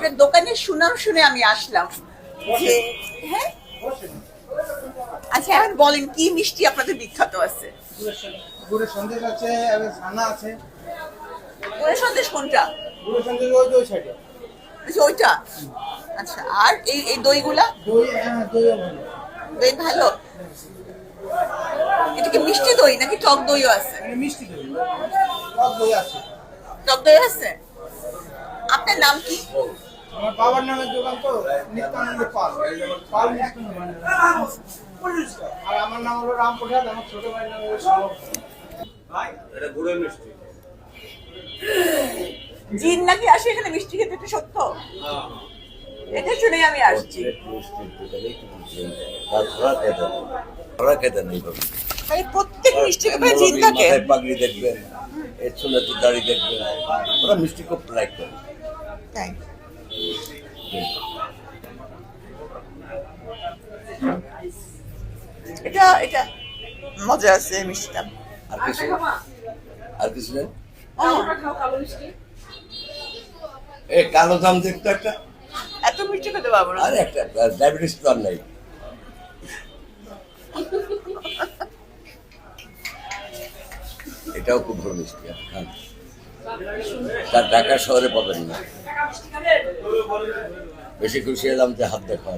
আপনার দোকানের সুনাম শুনে আমি আসলাম যে হ্যাঁ আচ্ছা এখন বলেন কি মিষ্টি আপনাদের বিখ্যাত আছে? গুড়ের সন্দেশ আছে, ছানা আছে। গুড়ের সন্দেশ কোনটা? গুড়ের সন্দেশ ওই দুই সাইডে। আচ্ছা ওইটা। আচ্ছা আর এই এই দইগুলা? দই, হ্যাঁ দইও ভালো। দই ভালো। এটা কি মিষ্টি দই নাকি টক দইও আছে? মানে মিষ্টি দই, টক দই আছে। টক দই আছে। আপনার নাম কি? আমার বাবার নামের দোকান তো, নিত্যানন্দ পাল। পাল মিষ্টি ভান্ডার। আর আমার নাম হলো রামপ্রসাদ, আমার ছোট ভাইয়ের নাম হলো সৌরভ। এটা গুড়ের মিষ্টি। জিন নাকি আসে এখানে মিষ্টি খেতে, এটা সত্য? এটা শুনে আমি আসছি। মানে প্রত্যেক মিষ্টি খেতে জিন থাকে? পাগড়ি দেখবেন, এর চুলাতে দাড়ি দেখবেন, ওরা মিষ্টি খুব লাইক করে। তাই এটা এটা মজা আছে মিষ্টিটা। আর কিছু আর কিছু নেই। এই কালো জাম দেখতো একটা, এত মিষ্টি খেতে পারবো না। আর একটা ডায়াবেটিস তো আর নাই। এটাও খুব ভালো মিষ্টি, খান। তার ঢাকা শহরে পাবেন না। বেশি খুশি হলাম যে হাত দেখা